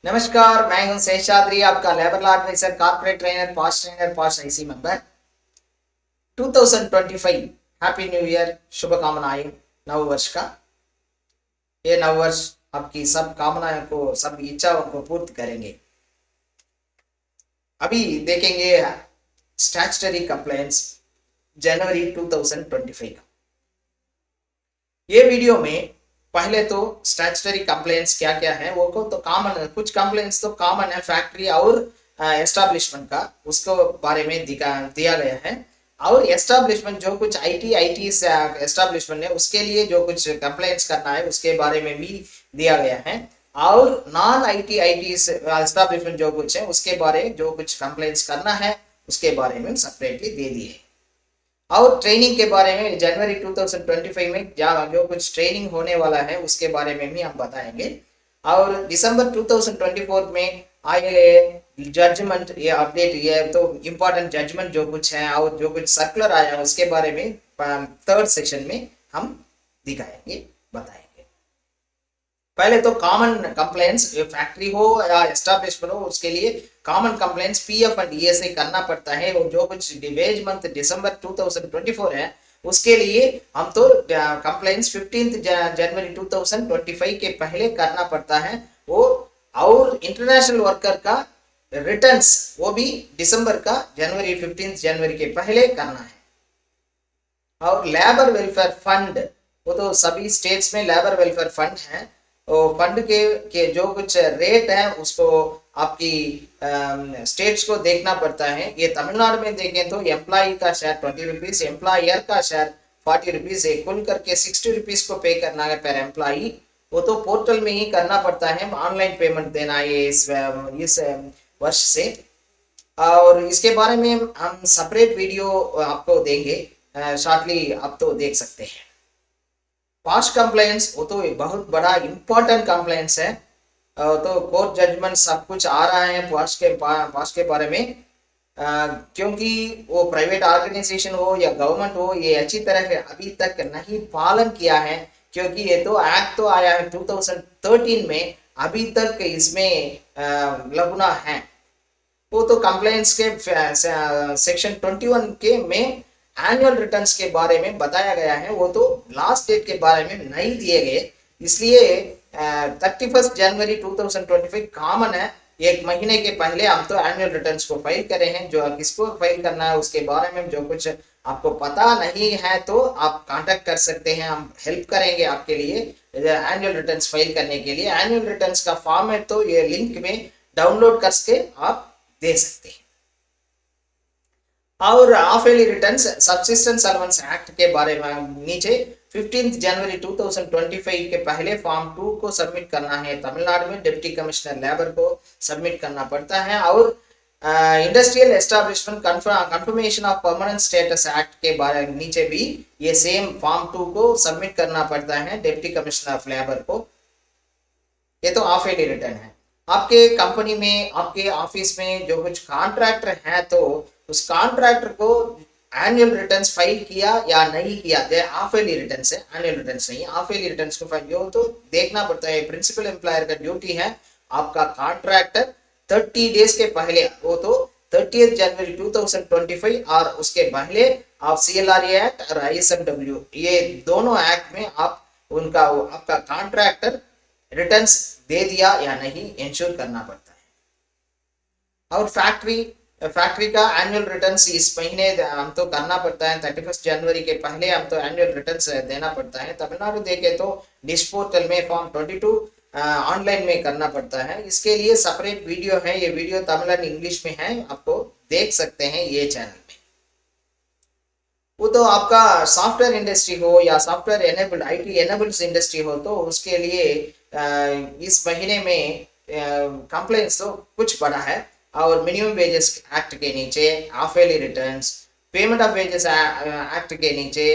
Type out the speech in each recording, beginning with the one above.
नमस्कार, मैं हूं शेषाद्री, आपका labour law adviser, corporate trainer, past IC member. 2025 happy new year, शुभकामनाएं। नव वर्ष का ये नव वर्ष आपकी सब कामनाओं को, सब इच्छाओं को पूर्ति करेंगे। अभी देखेंगे स्टैट्यूटरी कंप्लायंस जनवरी 2025 का। ये वीडियो में पहले तो स्टैट्यूटरी कंप्लेंट्स क्या क्या है वो को तो कॉमन, कुछ कंप्लेंट्स तो कॉमन है फैक्ट्री और एस्टैब्लिशमेंट का, उसको बारे में दिया गया है। और एस्टैब्लिशमेंट जो कुछ आईटी एस्टैब्लिशमेंट है उसके लिए जो कुछ कंप्लेंट्स करना है उसके बारे में भी दिया गया है। और नॉन आईटी एस्टैब्लिशमेंट जो कुछ है उसके बारे जो कुछ कंप्लेंट्स करना है उसके बारे में सेपरेटली दे दिए। और ट्रेनिंग के बारे में जनवरी 2025 में जो कुछ ट्रेनिंग होने वाला है उसके बारे में भी हम बताएंगे। और दिसंबर 2024 में आए जजमेंट, ये अपडेट, ये तो इम्पोर्टेंट जजमेंट जो कुछ है और जो कुछ सर्कुलर आया है उसके बारे में थर्ड सेक्शन में हम दिखाएंगे, बताएंगे। पहले तो कॉमन कंप्लेंट्स, फैक्ट्री हो या एस्टैब्लिशमेंट हो उसके लिए common complaints PF and ESI करना पड़ता है। और जो कुछ वेज मंथ दिसंबर 2024 है उसके लिए हम तो कंप्लेंट्स 15 जनवरी 2025 के पहले करना पड़ता है वो। और इंटरनेशनल वर्कर का रिटर्न्स वो भी दिसंबर का जनवरी 15 जनवरी के पहले करना है। और लेबर वेलफेयर फंड, वो तो सभी स्टेट्स में लेबर वेलफेयर फंड है। फंड के जो कुछ रेट है उसको आपकी स्टेट्स को देखना पड़ता है। ये तमिलनाडु में देखें तो एम्प्लॉय का शेयर 20 रुपीज, एम्प्लॉयर का शेयर 40 रुपीज है, कुल करके 60 रुपीज को पे करना है पर एम्प्लॉय। वो तो पोर्टल में ही करना पड़ता है, ऑनलाइन पेमेंट देना है इस वर्ष से। और इसके बारे में हम सेपरेट वीडियो आपको देंगे, शॉर्टली आप तो देख सकते हैं। पास्ट कंप्लेंट्स वो तो बहुत बड़ा इंपॉर्टेंट कंप्लेंट्स है। तो कोर्ट जजमेंट सब कुछ आ रहा है पास्ट के बारे में। क्योंकि वो प्राइवेट ऑर्गेनाइजेशन हो या गवर्नमेंट हो, ये अच्छी तरह से अभी तक नहीं पालन किया है। क्योंकि ये तो एक्ट तो आया है 2013 में, अभी तक इसमें लगुना है। वो तो कंप्लेंट्स के सेक्शन 21 के में एनुअल रिटर्न्स के बारे में बताया गया है, वो तो लास्ट डेट के बारे में नहीं दिए गए। इसलिए 31 जनवरी 2025 कॉमन है, एक महीने के पहले हम तो एनुअल रिटर्न्स को फाइल करे हैं। जो किसको फाइल करना है उसके बारे में जो कुछ आपको पता नहीं है तो आप कांटेक्ट कर सकते हैं, हम हेल्प करेंगे आपके लिए एनुअल रिटर्न्स फाइल करने के लिए। एनुअल रिटर्न्स का फॉर्मेट तो ये लिंक में डाउनलोड करके आप दे सकते हैं। और half yearly returns subsistence allowance act के बारे में नीचे 15 जनवरी 2025 के पहले फॉर्म 2 को सबमिट करना है। तमिलनाडु में डिप्टी कमिश्नर लेबर को सबमिट करना पड़ता है। और industrial establishment confirmation of permanent status act के बारे में नीचे भी ये सेम फॉर्म 2 को सबमिट करना पड़ता है डिप्टी कमिश्नर ऑफ लेबर को। ये तो हाफ ईयरली रिटर्न है। आपके कंपनी में, आपके ऑफिस में जो कुछ कॉन्ट्रैक्टर है तो उस कॉन्ट्रैक्टर को एनुअल रिटर्न्स फाइल किया या नहीं किया, हाफ ईयरली रिटर्न्स है, एनुअल रिटर्न्स नहीं। हाफ ईयरली रिटर्न्स को फाइल किया तो देखना पड़ता है। प्रिंसिपल एम्प्लॉयर का ड्यूटी है आपका कॉन्ट्रैक्टर 30 डेज के पहले, वो तो 30 जनवरी 2025 और उसके पहले आप CLRA एक्ट और ISMW ये दोनों एक्ट में आप उनका आपका कॉन्ट्रैक्टर रिटर्न्स दे दिया या नहीं इंश्योर करना पड़ता है। और फैक्ट्री का एनुअल रिटर्न्स इस महीने हम तो करना पड़ता है, 31 जनवरी के पहले हम तो एनुअल रिटर्न्स देना पड़ता है। तमिलनाडु देखे तो डिश पोर्टल में फॉर्म 22 ऑनलाइन में करना पड़ता है। इसके लिए सेपरेट वीडियो है, ये वीडियो तमिल एंड इंग्लिश में है, आपको देख सकते हैं ये चैनल में। वो तो आपका सॉफ्टवेयर इंडस्ट्री हो या software enabled IT enabled industry हो तो उसके लिए इस महीने में कंप्लेंट्स तो कुछ बड़ा है। और मिनिमम वेजेस एक्ट के नीचे half yearly returns, payment of wages act के नीचे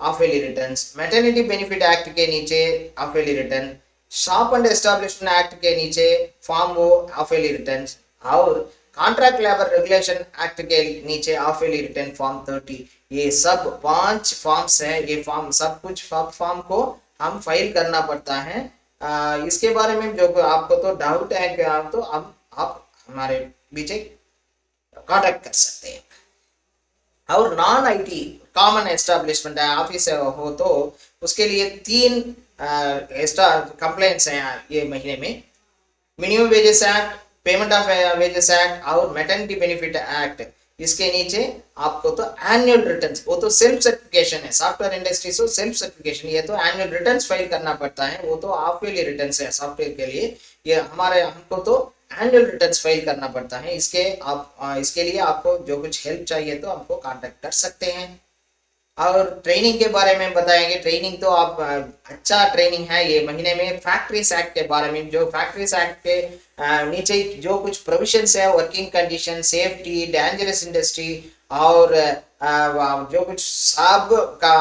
half yearly returns, maternity benefit act के नीचे half yearly return, shop and establishment act के नीचे फॉर्म वो हाफ ईयरली रिटर्न्स, और कॉन्ट्रैक्ट लेबर रेगुलेशन एक्ट के नीचे हाफ ईयरली रिटर्न फॉर्म 30। ये सब 5 फॉर्म्स है। ये फॉर्म सब कुछ फॉर्म को हम फाइल करना पड़ता है इसके बारे में जो आपको तो डाउट है कि आप हमारे बीच कांटेक्ट कर सकते हैं। और non IT common establishment office हो तो उसके लिए 3 एक्स्ट्रा कंप्लेंट्स हैं ये महीने में। Minimum wages act, payment of wages act और मैटरनिटी बेनिफिट एक्ट। इसके नीचे आपको तो एनुअल रिटर्न्स, वो तो सेल्फ सर्टिफिकेशन है, सॉफ्टवेयर इंडस्ट्री से सेल्फ सर्टिफिकेशन, ये तो एनुअल रिटर्न्स फाइल करना पड़ता है, वो तो हाफ ईयरली रिटर्न्स है सॉफ्टवेयर के लिए। ये हमको तो एनुअल रिटर्न्स फाइल करना पड़ता है। इसके लिए आपको जो कुछ हेल्प चाहिए तो आपको कांटेक्ट कर सकते हैं। और ट्रेनिंग के बारे में बताएंगे। ट्रेनिंग तो आप अच्छा ट्रेनिंग है ये महीने में। फैक्ट्रीज एक्ट के बारे में, जो फैक्ट्रीज एक्ट के नीचे जो कुछ प्रोविजंस है, working condition, safety, dangerous industry और जो कुछ सब का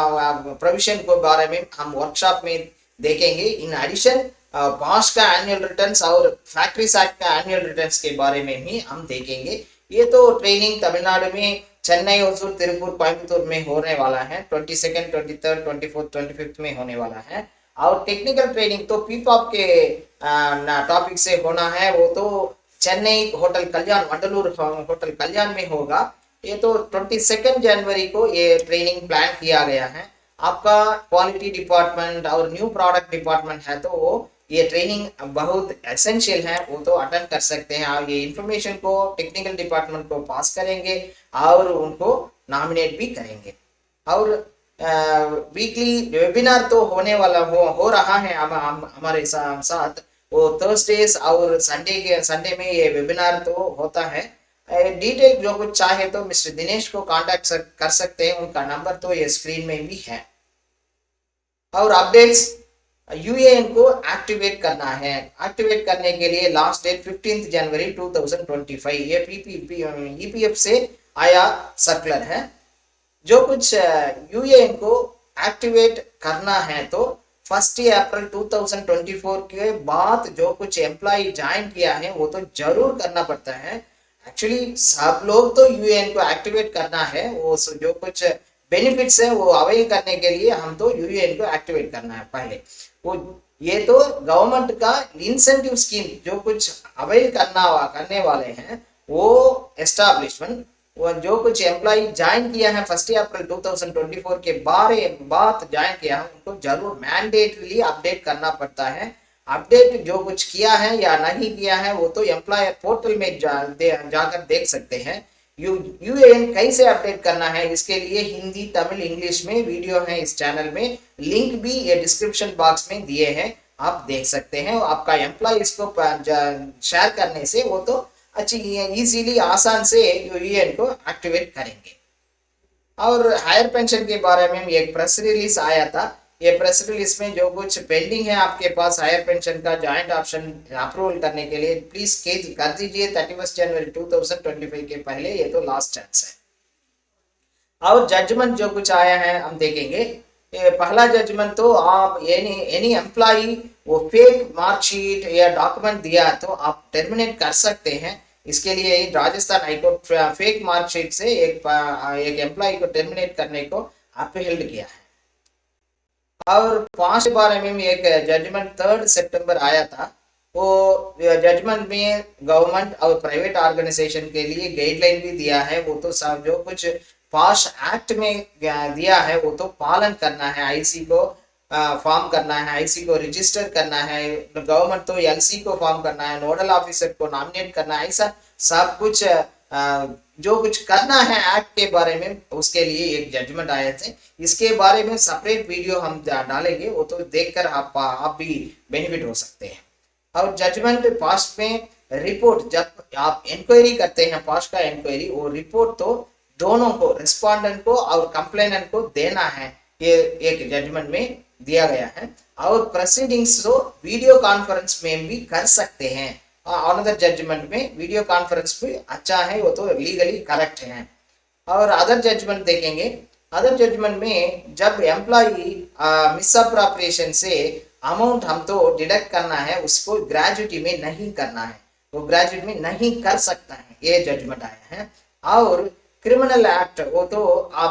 प्रोविजन के बारे में हम वर्कशॉप में देखेंगे। इन एडिशन पॉश का एनुअल रिटर्न्स और फैक्ट्रीज एक्ट का एनुअल रिटर्न्स के बारे में भी हम देखेंगे। ये तो ट्रेनिंग तमिलनाडु में चेन्नई, होसुर, तिरुपुर, कोयम्बतूर में होने वाला है। 22, 23, 24, 25 में होने वाला है। और टेक्निकल ट्रेनिंग तो पीपॉप के टॉपिक से होना है, वो तो चेन्नई होटल कल्याण, वंडलूर होटल कल्याण में होगा। ये तो 22 जनवरी को ये ट्रेनिंग प्लान किया गया है। आपका क्वालिटी डिपार्टमेंट और न्यू प्रोडक्ट डिपार्टमेंट है तो वो ये ट्रेनिंग बहुत एसेंशियल है, वो तो अटेंड कर सकते हैं। और ये इंफॉर्मेशन को टेक्निकल डिपार्टमेंट को पास करेंगे और उनको नॉमिनेट भी करेंगे। और वीकली वेबिनार तो होने वाला हो रहा है हमारे साथ। वो थर्सडेज और संडे में ये वेबिनार तो होता है। डिटेल जो कुछ चाहे तो मिस्टर दिनेश को कांटेक्ट कर सकते हैं, उनका नंबर तो ये स्क्रीन में भी है। और अपडेट्स, यूएएन को एक्टिवेट करना है। एक्टिवेट करने के लिए लास्ट डेट 15 जनवरी 2025 ये ईपीएफ से आया सर्कुलर है। जो कुछ यूएएन को एक्टिवेट करना है तो 1 अप्रैल 2024 के बाद जो कुछ एम्प्लॉय ज्वाइन किया है वो तो जरूर करना पड़ता है। एक्चुअली सब लोग तो यूएएन को एक्टिवेट करना है, वो जो कुछ बेनिफिट्स है वो अवेल करने के लिए हम तो यूएएन को एक्टिवेट करना है पहले। वो ये तो गवर्नमेंट का इंसेंटिव स्कीम जो कुछ अवेल करने वाले हैं वो एस्टैब्लिशमेंट, वो जो कुछ एम्प्लॉय ज्वाइन किया है 1 अप्रैल 2024 के बाद ज्वाइन किया है उनको जरूर मैंडेटरीली अपडेट करना पड़ता है। अपडेट जो कुछ किया है या नहीं किया है वो तो एम्प्लॉयर पोर्टल में जाकर देख सकते हैं। यूएएन कैसे अपडेट करना है इसके लिए हिंदी, तमिल, इंग्लिश में वीडियो है इस चैनल में, लिंक भी ये डिस्क्रिप्शन बॉक्स में दिए हैं, आप देख सकते हैं। आपका एम्प्लॉय इसको शेयर करने से वो तो अच्छी इजीली आसान से यूएएन को एक्टिवेट करेंगे। और हायर पेंशन के बारे में एक प्रेस रिलीज आया था। ये प्रेस रिलीज में जो कुछ पेंडिंग है आपके पास हायर पेंशन का जॉइंट ऑप्शन अप्रूवल करने के लिए प्लीज कर दीजिए 31 जनवरी 2025 के पहले, ये तो लास्ट चांस है। और जजमेंट जो कुछ आया है हम देखेंगे। ये पहला जजमेंट तो आप एनी एम्प्लॉई वो फेक मार्कशीट या डॉक्यूमेंट दिया तो आप टर्मिनेट कर सकते हैं। इसके लिए राजस्थान हाईकोर्ट फेक मार्कशीट से एक एम्प्लॉय को टर्मिनेट करने को अपील किया है। और 5 के बारे में एक जजमेंट 3 सितंबर आया था। वो जजमेंट में गवर्नमेंट और प्राइवेट ऑर्गेनाइजेशन के लिए गाइडलाइन भी दिया है, वो तो सब जो कुछ पास एक्ट में दिया है वो तो पालन करना है। आईसी को फॉर्म करना है, आईसी को रजिस्टर करना है, गवर्नमेंट तो एलसी को फॉर्म करना है, नोडल ऑफिसर को नॉमिनेट करना है, ऐसा सब कुछ जो कुछ करना है एक्ट के बारे में उसके लिए एक जजमेंट आए थे। इसके बारे में सेपरेट वीडियो हम डालेंगे, वो तो देखकर आप भी बेनिफिट हो सकते हैं। और जजमेंट पास में रिपोर्ट जब आप इंक्वायरी करते हैं, पास का इंक्वायरी, वो रिपोर्ट तो दोनों को, रिस्पोंडेंट को और कंप्लेनेंट को देना है, ये एक जजमेंट में दिया गया है। और प्रोसीडिंग्स तो वीडियो कॉन्फ्रेंस में भी कर सकते हैं। अनदर जजमेंट में वीडियो कॉन्फ्रेंस भी अच्छा है, वो तो लीगली करेक्ट है। और अदर जजमेंट देखेंगे। अदर जजमेंट में जब एम्प्लॉई मिसअप्रोप्रिएशन से अमाउंट हम तो डिडक्ट करना है, उसको ग्रेजुटी में नहीं करना है, वो ग्रेजुएट में नहीं कर सकता है, ये जजमेंट आया है। और क्रिमिनल एक्ट, वो तो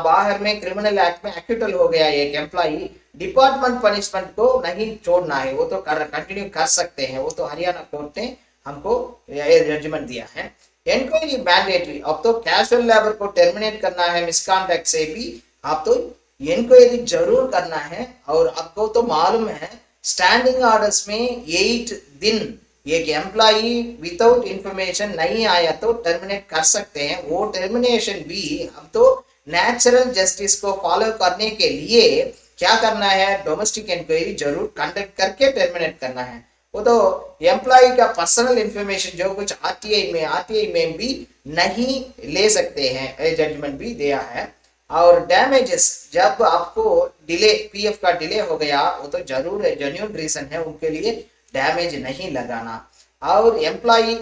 बाहर में क्रिमिनल एक्ट में एक्विटल हो गया एक एम्प्लॉई, डिपार्टमेंट पनिशमेंट को नहीं छोड़ना है, वो तो कंटिन्यू कर सकते हैं, वो तो हरियाणा कोर्ट ने हमको ये जजमेंट दिया है। इंक्वायरी मैंडेटरी, अब तो कैजुअल लेबर को टर्मिनेट करना है मिसकॉन्डक्ट से भी, आप तो इंक्वायरी जरूर करना है। और आपको तो मालूम है स्टैंडिंग ऑर्डर्स में 8 दिन एक एम्प्लॉई विदाउट इंफॉर्मेशन नहीं आया तो टर्मिनेट कर सकते हैं। वो टर्मिनेशन भी अब तो नेचुरल जस्टिस को फॉलो करने के लिए क्या करना है, डोमेस्टिक इंक्वायरी जरूर कंडक्ट करके टर्मिनेट करना है। वो तो एम्प्लॉय का पर्सनल इंफॉर्मेशन जो कुछ आरटीआई में भी नहीं ले सकते हैं, जजमेंट भी दिया है। और डैमेजेस, जब आपको डिले पीएफ का डिले हो गया, वो तो जरूर है, जेन्युइन रीजन है, उनके लिए डैमेज नहीं लगाना। और एम्प्लॉय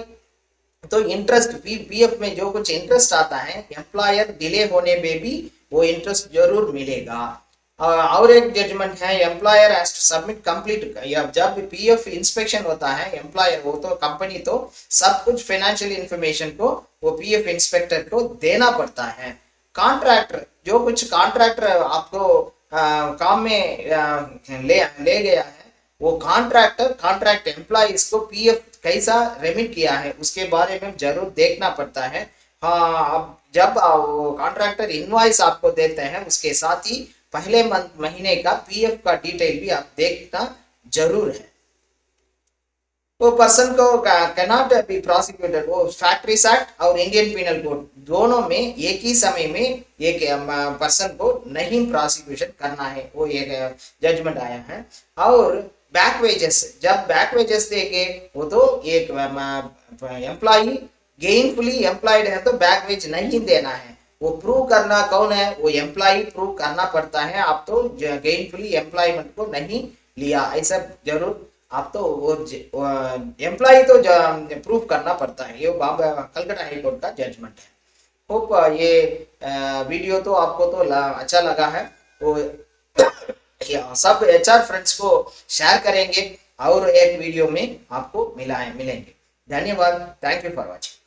तो इंटरेस्ट पीएफ में जो कुछ इंटरेस्ट आता है, एम्प्लॉयर डिले होने में भी वो इंटरेस्ट जरूर मिलेगा। और एक जजमेंट है, employer has to submit complete, जब पीएफ इंस्पेक्शन होता है एम्प्लॉयर, वो तो कंपनी तो सब कुछ फाइनेंशियल इंफॉर्मेशन को वो पीएफ इंस्पेक्टर को देना पड़ता है। कॉन्ट्रैक्टर, जो कुछ कॉन्ट्रैक्टर आपको काम में ले गया है, वो कॉन्ट्रैक्ट एम्प्लॉइज को पीएफ कैसा रेमिट किया है उसके बारे में जरूर देखना पड़ता है। हाँ, अब जब वो कॉन्ट्रैक्टर इनवॉइस आपको देते हैं, उसके साथ ही पहले महीने का पीएफ का डिटेल भी आप देखना जरूर है। वो पर्सन को कैनॉट बी प्रोसिक्यूटेड, वो फैक्ट्रीज एक्ट और इंडियन पीनल कोड दोनों में एक ही समय में एक पर्सन को नहीं प्रोसिक्यूशन करना है, वो एक जजमेंट आया है। और बैक वेजेस, जब बैक वेजेस देंगे, वो तो एक एम्प्लॉई गेनफुली एम्प्लॉयड है तो बैक वेज नहीं देना है, वो प्रूव करना कौन है, वो एम्प्लॉय प्रूव करना पड़ता है। आप तो गेनफुली एम्प्लॉयमेंट को नहीं लिया, ऐसा जरूर आप तो वो एम्प्लॉय तो प्रूव करना पड़ता है। ये कलकत्ता हाई कोर्ट का जजमेंट है। होप ये वीडियो तो आपको तो अच्छा लगा है, वो सब एचआर फ्रेंड्स को शेयर करेंगे और एक वीडियो में आपको मिलेंगे। धन्यवाद, थैंक यू फॉर वॉचिंग।